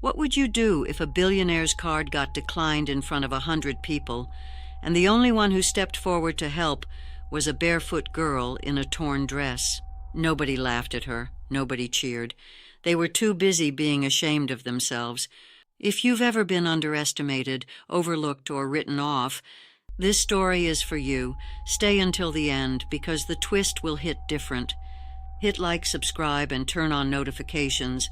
What would you do if a billionaire's card got declined in front of 100 people, and the only one who stepped forward to help was a barefoot girl in a torn dress? Nobody laughed at her. Nobody cheered. They were too busy being ashamed of themselves. If you've ever been underestimated, overlooked, or written off, this story is for you. Stay until the end, because the twist will hit different. Hit like, subscribe, and turn on notifications,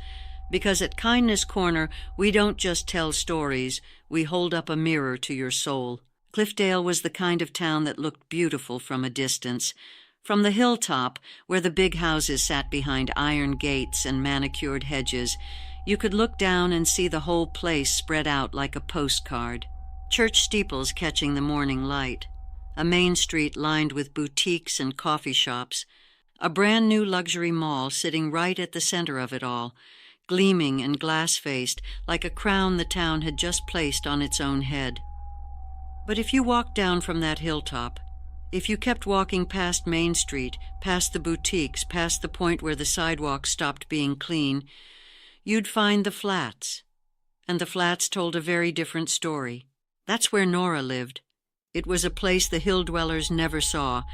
because at Kindness Corner, we don't just tell stories, we hold up a mirror to your soul. Cliffdale was the kind of town that looked beautiful from a distance. From the hilltop, where the big houses sat behind iron gates and manicured hedges, you could look down and see the whole place spread out like a postcard. Church steeples catching the morning light, a main street lined with boutiques and coffee shops, a brand new luxury mall sitting right at the center of it all, gleaming and glass-faced like a crown the town had just placed on its own head. But if you walked down from that hilltop, if you kept walking past Main Street, past the boutiques, past the point where the sidewalks stopped being clean, you'd find the flats. And the flats told a very different story. That's where Nora lived. It was a place the hill dwellers never saw.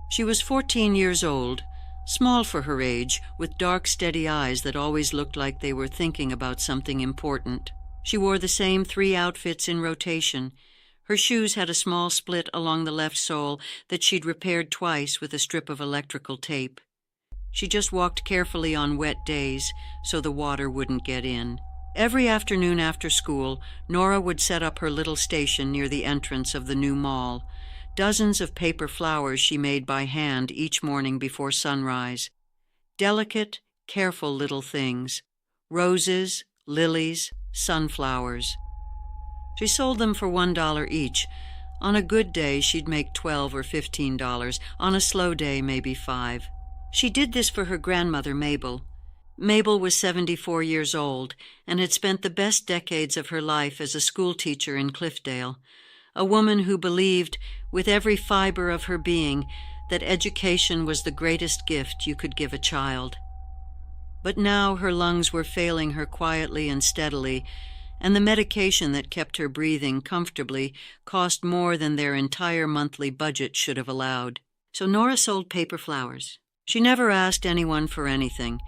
She was 14 years old, small for her age, with dark, steady eyes that always looked like they were thinking about something important. She wore the same 3 outfits in rotation. Her shoes had a small split along the left sole that she'd repaired twice with a strip of electrical tape. She just walked carefully on wet days so the water wouldn't get in. Every afternoon after school, Nora would set up her little station near the entrance of the new mall. Dozens of paper flowers she made by hand each morning before sunrise. Delicate, careful little things. Roses, lilies, sunflowers. She sold them for $1 each. On a good day, she'd make $12 or $15. On a slow day, maybe $5. She did this for her grandmother, Mabel. Mabel was 74 years old and had spent the best decades of her life as a schoolteacher in Cliffdale, a woman who believed, with every fiber of her being, that education was the greatest gift you could give a child. But now her lungs were failing her quietly and steadily, and the medication that kept her breathing comfortably cost more than their entire monthly budget should have allowed. So Nora sold paper flowers. She never asked anyone for anything.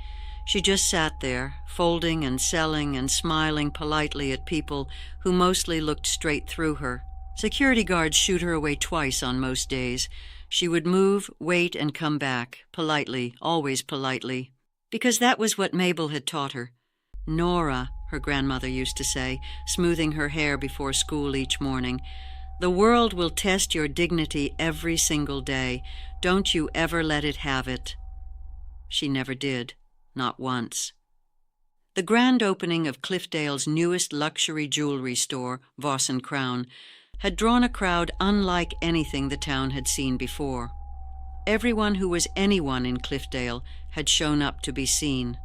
She just sat there, folding and selling and smiling politely at people who mostly looked straight through her. Security guards shooed her away twice on most days. She would move, wait, and come back, politely, always politely, because that was what Mabel had taught her. Nora, her grandmother used to say, smoothing her hair before school each morning, the world will test your dignity every single day. Don't you ever let it have it. She never did, not once. The grand opening of Cliffdale's newest luxury jewelry store, Voss & Crown, had drawn a crowd unlike anything the town had seen before. Everyone who was anyone in Cliffdale had shown up to be seen.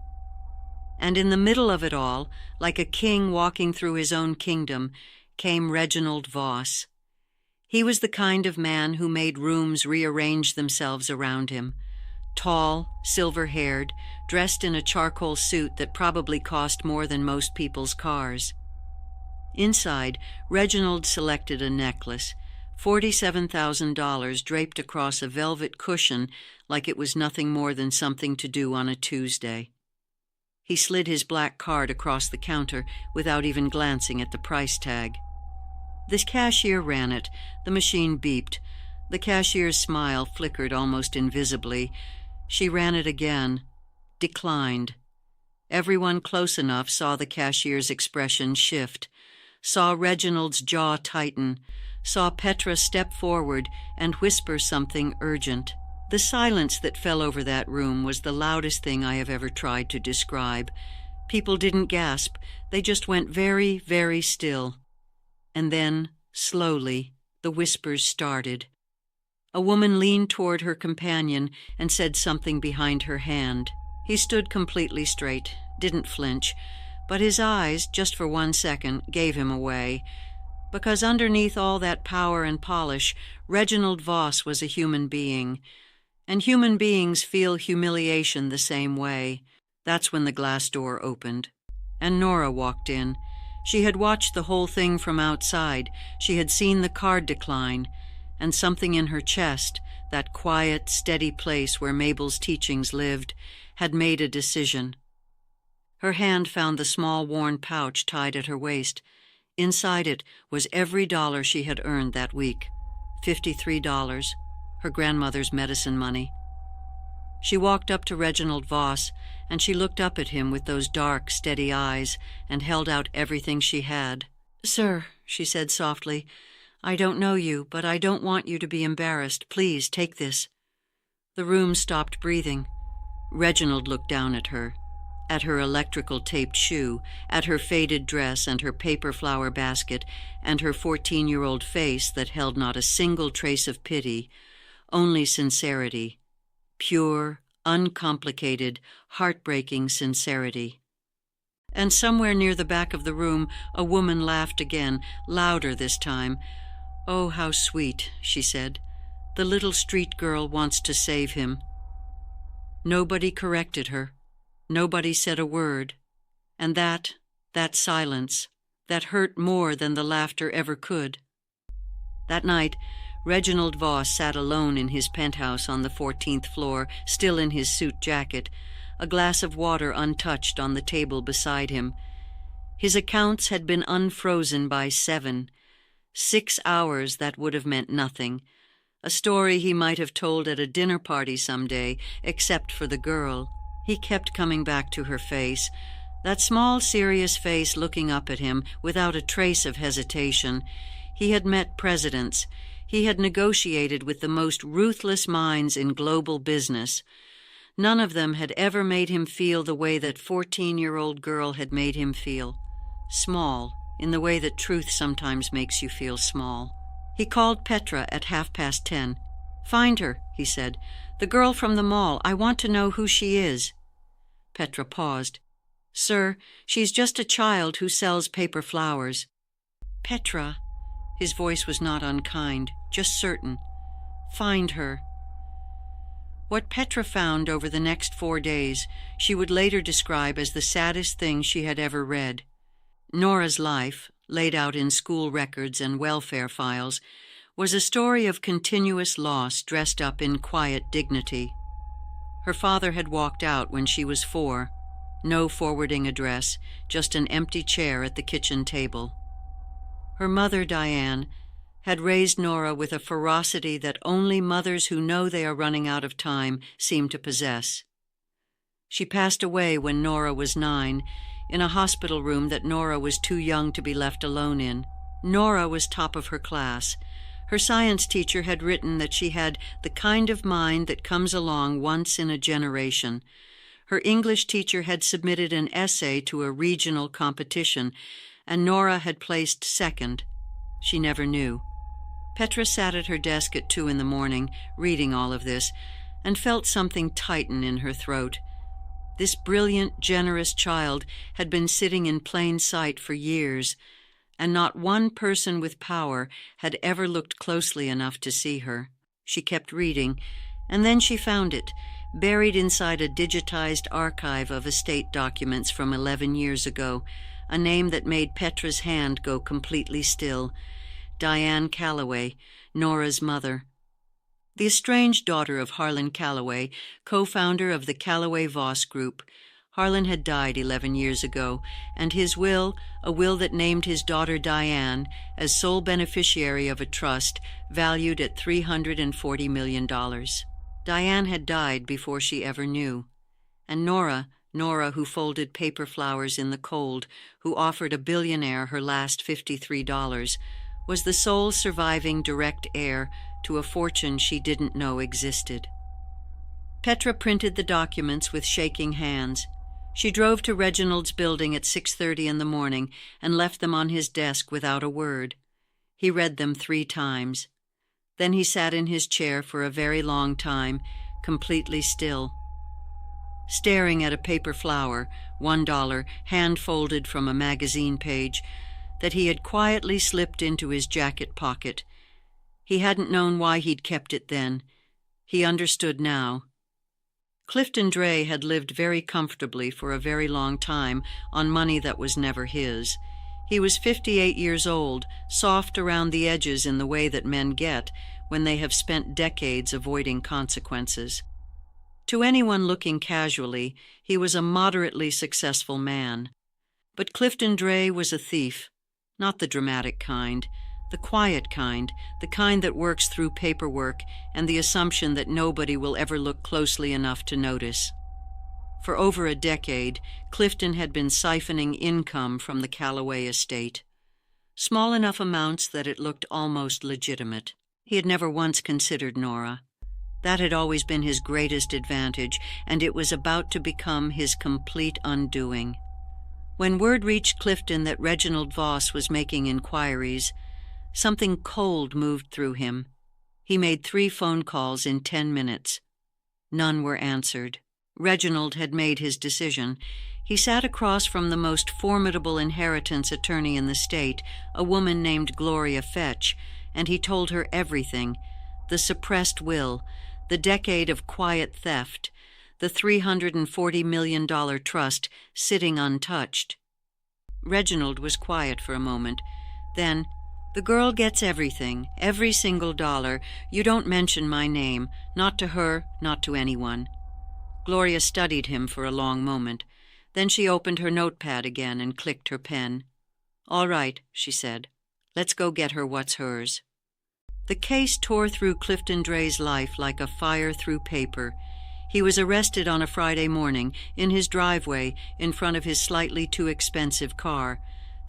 And in the middle of it all, like a king walking through his own kingdom, came Reginald Voss. He was the kind of man who made rooms rearrange themselves around him. Tall, silver-haired, dressed in a charcoal suit that probably cost more than most people's cars. Inside, Reginald selected a necklace, $47,000 draped across a velvet cushion like it was nothing more than something to do on a Tuesday. He slid his black card across the counter without even glancing at the price tag. The cashier ran it. The machine beeped. The cashier's smile flickered almost invisibly. She ran it again. Declined. Everyone close enough saw the cashier's expression shift, saw Reginald's jaw tighten, saw Petra step forward and whisper something urgent. The silence that fell over that room was the loudest thing I have ever tried to describe. People didn't gasp. They just went very, very still. And then, slowly, the whispers started. A woman leaned toward her companion and said something behind her hand. He stood completely straight, didn't flinch, but his eyes, just for 1 second, gave him away, because underneath all that power and polish, Reginald Voss was a human being, and human beings feel humiliation the same way. That's when the glass door opened, And Nora walked in. She had watched the whole thing from outside. She had seen the card decline, and something in her chest, that quiet, steady place where Mabel's teachings lived, had made a decision. Her hand found the small worn pouch tied at her waist. Inside it was every dollar she had earned that week. $53, her grandmother's medicine money. She walked up to Reginald Voss, and she looked up at him with those dark, steady eyes and held out everything she had. "Sir," she said softly, "I don't know you, but I don't want you to be embarrassed. Please, take this." The room stopped breathing. Reginald looked down at her electrical taped shoe, at her faded dress and her paper flower basket, and her 14-year-old face that held not a single trace of pity, only sincerity. Pure, uncomplicated, heartbreaking sincerity. And somewhere near the back of the room, a woman laughed again, louder this time. "Oh, how sweet," she said. "The little street girl wants to save him." Nobody corrected her. Nobody said a word. And that silence, that hurt more than the laughter ever could. That night, Reginald Voss sat alone in his penthouse on the 14th floor, still in his suit jacket, a glass of water untouched on the table beside him. His accounts had been unfrozen by 7. 6 hours that would have meant nothing. A story he might have told at a dinner party someday, except for the girl. He kept coming back to her face, that small, serious face looking up at him without a trace of hesitation. He had met presidents. He had negotiated with the most ruthless minds in global business. None of them had ever made him feel the way that 14-year-old girl had made him feel. Small, in the way that truth sometimes makes you feel small. He called Petra at 10:30. "Find her," he said. "The girl from the mall. I want to know who she is." Petra paused. "Sir, she's just a child who sells paper flowers." "Petra," his voice was not unkind, just certain. "Find her." What Petra found over the next 4 days she would later describe as the saddest thing she had ever read. Nora's life, laid out in school records and welfare files, was a story of continuous loss dressed up in quiet dignity. Her father had walked out when she was 4. No forwarding address, just an empty chair at the kitchen table. Her mother, Diane, had raised Nora with a ferocity that only mothers who know they are running out of time seem to possess. She passed away when Nora was 9, in a hospital room that Nora was too young to be left alone in. Nora was top of her class. Her science teacher had written that she had the kind of mind that comes along once in a generation. Her English teacher had submitted an essay to a regional competition, and Nora had placed 2nd. She never knew. Petra sat at her desk at 2 in the morning, reading all of this, and felt something tighten in her throat. This brilliant, generous child had been sitting in plain sight for years, and not one person with power had ever looked closely enough to see her. She kept reading, and then she found it, buried inside a digitized archive of estate documents from 11 years ago, a name that made Petra's hand go completely still. Diane Calloway, Nora's mother. The estranged daughter of Harlan Calloway, co-founder of the Calloway-Voss Group. Harlan had died 11 years ago, and his will, a will that named his daughter Diane as sole beneficiary of a trust valued at $340 million. Diane had died before she ever knew. And Nora who folded paper flowers in the cold, who offered a billionaire her last $53, was the sole surviving direct heir to a fortune she didn't know existed. Petra printed the documents with shaking hands. She drove to Reginald's building at 6:30 in the morning and left them on his desk without a word. He read them 3 times. Then he sat in his chair for a very long time, completely still, staring at a paper flower, $1, hand-folded from a magazine page, that he had quietly slipped into his jacket pocket. He hadn't known why he'd kept it then. He understood now. Clifton Dray had lived very comfortably for a very long time on money that was never his. He was 58 years old, soft around the edges in the way that men get when they have spent decades avoiding consequences. To anyone looking casually, he was a moderately successful man. But Clifton Dray was a thief, not the dramatic kind, the quiet kind, the kind that works through paperwork and the assumption that nobody will ever look closely enough to notice. For over a decade, Clifton had been siphoning income from the Calloway estate. Small enough amounts that it looked almost legitimate. He had never once considered Nora. That had always been his greatest advantage, and it was about to become his complete undoing. When word reached Clifton that Reginald Voss was making inquiries, something cold moved through him. He made 3 phone calls in 10 minutes. None were answered. Reginald had made his decision. He sat across from the most formidable inheritance attorney in the state, a woman named Gloria Fetch, and he told her everything: the suppressed will, the decade of quiet theft, the $340 million trust sitting untouched. Reginald was quiet for a moment. Then, "The girl gets everything, every single dollar. You don't mention my name, not to her, not to anyone." Gloria studied him for a long moment. Then she opened her notepad again and clicked her pen. "All right," she said. "Let's go get her what's hers." The case tore through Clifton Dray's life like a fire through paper. He was arrested on a Friday morning, in his driveway, in front of his slightly too expensive car.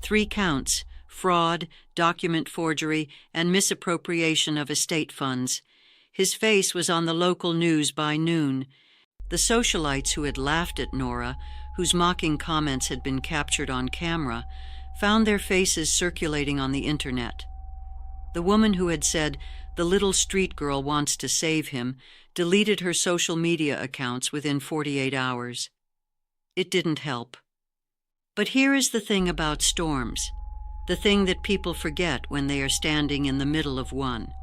3 counts: fraud, document forgery, and misappropriation of estate funds. His face was on the local news by noon. The socialites who had laughed at Nora, whose mocking comments had been captured on camera, found their faces circulating on the internet. The woman who had said, "The little street girl wants to save him," deleted her social media accounts within 48 hours. It didn't help. But here is the thing about storms, the thing that people forget when they are standing in the middle of one.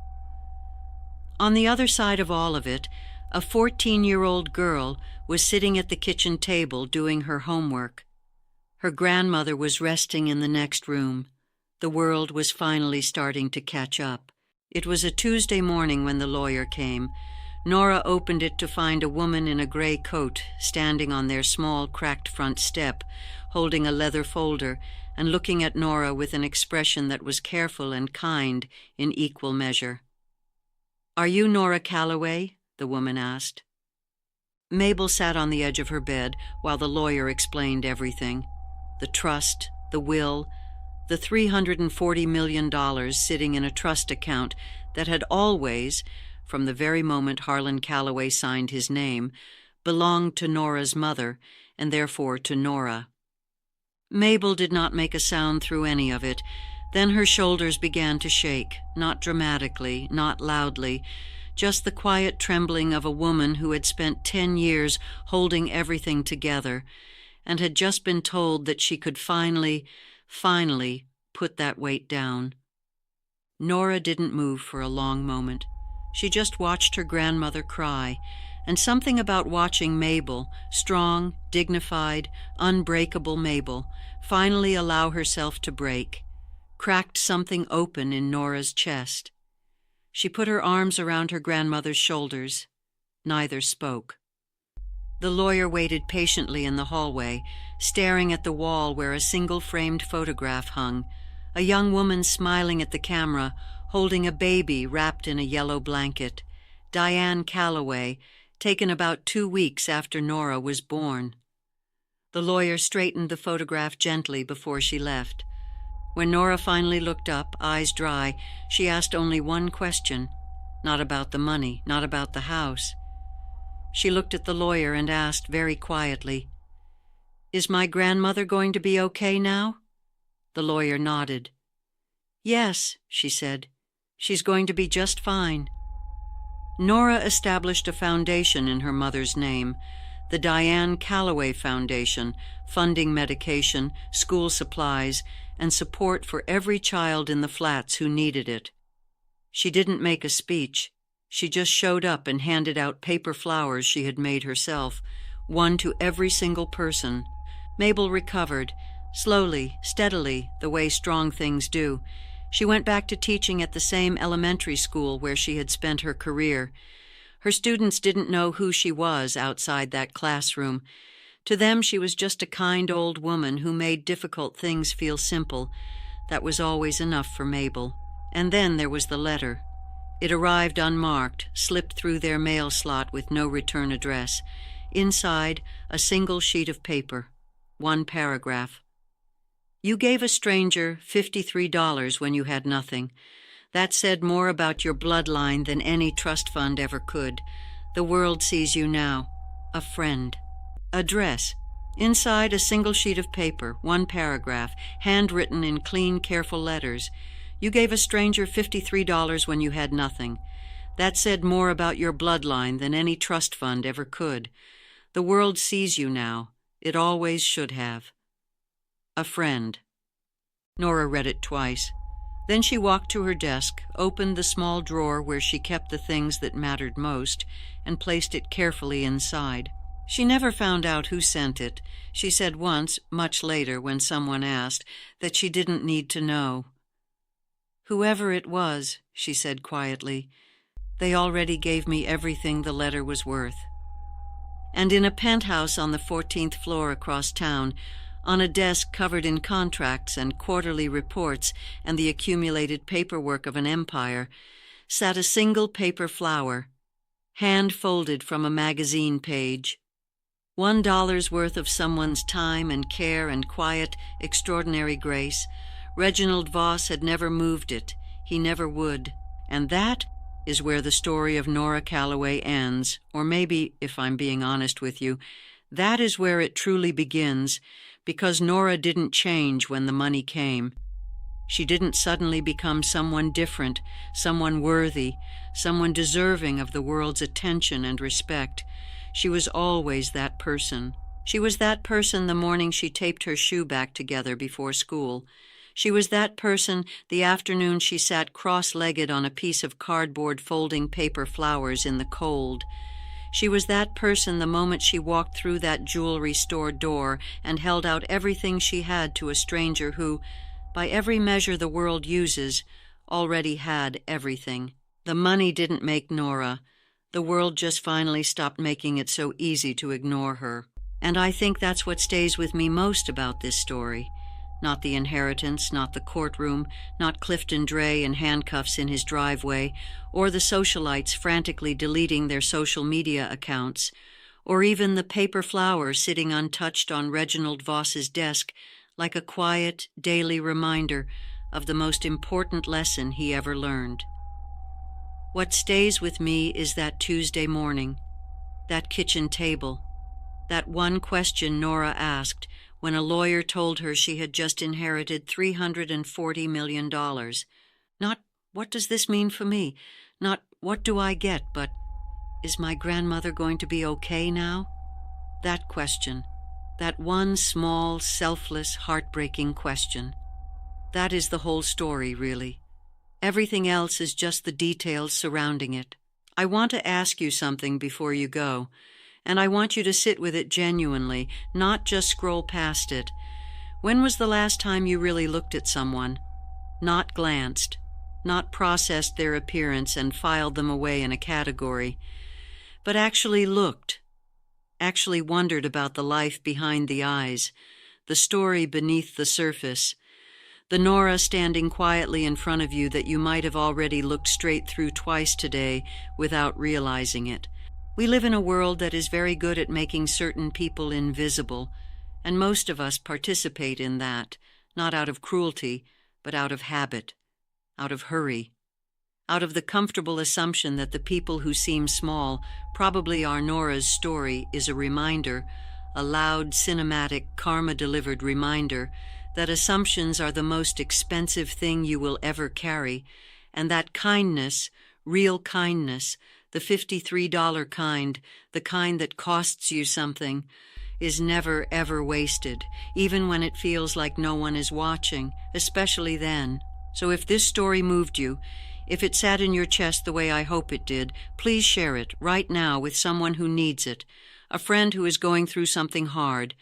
On the other side of all of it, a 14-year-old girl was sitting at the kitchen table doing her homework. Her grandmother was resting in the next room. The world was finally starting to catch up. It was a Tuesday morning when the lawyer came. Nora opened it to find a woman in a gray coat standing on their small, cracked front step, holding a leather folder and looking at Nora with an expression that was careful and kind in equal measure. "Are you Nora Calloway?" the woman asked. Mabel sat on the edge of her bed while the lawyer explained everything: the trust, the will, the $340 million sitting in a trust account that had always, from the very moment Harlan Calloway signed his name, belonged to Nora's mother, and therefore to Nora. Mabel did not make a sound through any of it. Then her shoulders began to shake, not dramatically, not loudly, just the quiet trembling of a woman who had spent 10 years holding everything together and had just been told that she could finally put that weight down. Nora didn't move for a long moment. She just watched her grandmother cry, and something about watching Mabel, strong, dignified, unbreakable Mabel, finally allow herself to break, cracked something open in Nora's chest. She put her arms around her grandmother's shoulders. Neither spoke. The lawyer waited patiently in the hallway, staring at the wall where a single-framed photograph hung, a young woman smiling at the camera, holding a baby wrapped in a yellow blanket. Diane Calloway, taken about 2 weeks after Nora was born. The lawyer straightened the photograph gently before she left. When Nora finally looked up, eyes dry, she asked only one question, not about the money, not about the house. She looked at the lawyer and asked very quietly, "Is my grandmother going to be okay now?" The lawyer nodded. "Yes," she said. "She's going to be just fine." Nora established a foundation in her mother's name, the Diane Calloway Foundation, funding medication, school supplies, and support for every child in the flats who needed it. She didn't make a speech. She just showed up and handed out paper flowers she had made herself, one to every single person. Mabel recovered, slowly, steadily, the way strong things do. She went back to teaching at the same elementary school where she had spent her career. Her students didn't know who she was outside that classroom. To them, she was just a kind old woman who made difficult things feel simple. That was always enough for Mabel. And then there was the letter. It arrived unmarked, slipped through their mail slot with no return address. Inside, a single sheet of paper. One paragraph. You gave a stranger $53 when you had nothing. That said more about your bloodline than any trust fund ever could. The world sees you now. A friend. Address. Inside, a single sheet of paper, one paragraph, handwritten in clean, careful letters. You gave a stranger $53 when you had nothing. That said more about your bloodline than any trust fund ever could. The world sees you now. It always should have. A friend. Nora read it twice. Then she walked to her desk, opened the small drawer where she kept the things that mattered most, and placed it carefully inside. She never found out who sent it. She said once, much later, when someone asked, that she didn't need to know. Whoever it was, she said quietly, they already gave me everything the letter was worth. And in a penthouse on the 14th floor across town, on a desk covered in contracts and quarterly reports and the accumulated paperwork of an empire, sat a single paper flower, hand-folded from a magazine page. $1 worth of someone's time and care and quiet, extraordinary grace. Reginald Voss had never moved it. He never would. And that is where the story of Nora Calloway ends, or maybe, if I'm being honest with you, that is where it truly begins, because Nora didn't change when the money came. She didn't suddenly become someone different, someone worthy, someone deserving of the world's attention and respect. She was always that person. She was that person the morning she taped her shoe back together before school. She was that person the afternoon she sat cross-legged on a piece of cardboard folding paper flowers in the cold. She was that person the moment she walked through that jewelry store door and held out everything she had to a stranger who, by every measure the world uses, already had everything. The money didn't make Nora. The world just finally stopped making it so easy to ignore her. And I think that's what stays with me most about this story. Not the inheritance, not the courtroom, not Clifton Dre in handcuffs in his driveway, or the socialites frantically deleting their social media accounts, or even the paper flower sitting untouched on Reginald Voss's desk like a quiet, daily reminder of the most important lesson he ever learned. What stays with me is that Tuesday morning, that kitchen table, that one question Nora asked when a lawyer told her she had just inherited $340 million. Not, what does this mean for me? Not, what do I get? But, is my grandmother going to be okay now? That question, that one small, selfless, heartbreaking question. That is the whole story, really. Everything else is just the details surrounding it. I want to ask you something before you go, and I want you to sit with it genuinely, not just scroll past it. When was the last time you really looked at someone? Not glanced, not processed their appearance and filed them away in a category, but actually looked, actually wondered about the life behind the eyes, the story beneath the surface, the Nora standing quietly in front of you that you might have already looked straight through twice today without realizing it. We live in a world that is very good at making certain people invisible, and most of us participate in that, not out of cruelty, but out of habit, out of hurry, out of the comfortable assumption that the people who seem small, probably are Nora's story, is a reminder, a loud, cinematic, karma-delivered reminder that assumptions are the most expensive thing you will ever carry, and that kindness, real kindness, the $53 kind, the kind that costs you something, is never, ever wasted, even when it feels like no one is watching, especially then. So if this story moved you, If it sat in your chest the way I hope it did, please share it right now with someone who needs it, a friend who is going through something hard,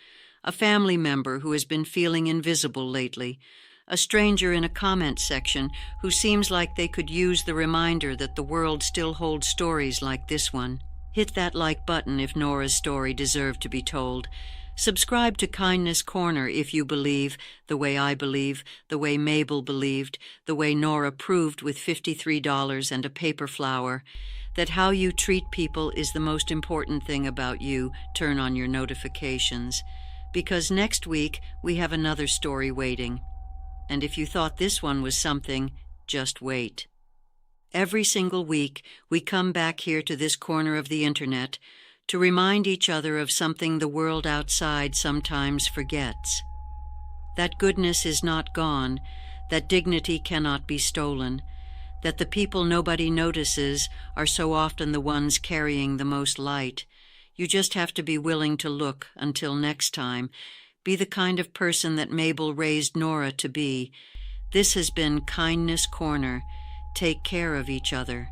a family member who has been feeling invisible lately, a stranger in a comment section who seems like they could use the reminder that the world still holds stories like this one. Hit that like button if Nora's story deserved to be told. Subscribe to Kindness Corner if you believe, the way I believe, the way Mabel believed, the way Nora proved with $53 and a paper flower, that how you treat people is the most important thing about you. Turn on your notifications, because next week we have another story waiting. And if you thought this one was something, just wait. Every single week, we come back here to this corner of the internet to remind each other of something the world outside sometimes forgets. That goodness is not gone, that dignity cannot be stolen, that the people nobody notices are so often the ones carrying the most light. You just have to be willing to look. Until next time, be the kind of person that Mabel raised Nora to be. This has been Kindness Corner. Take care of each other.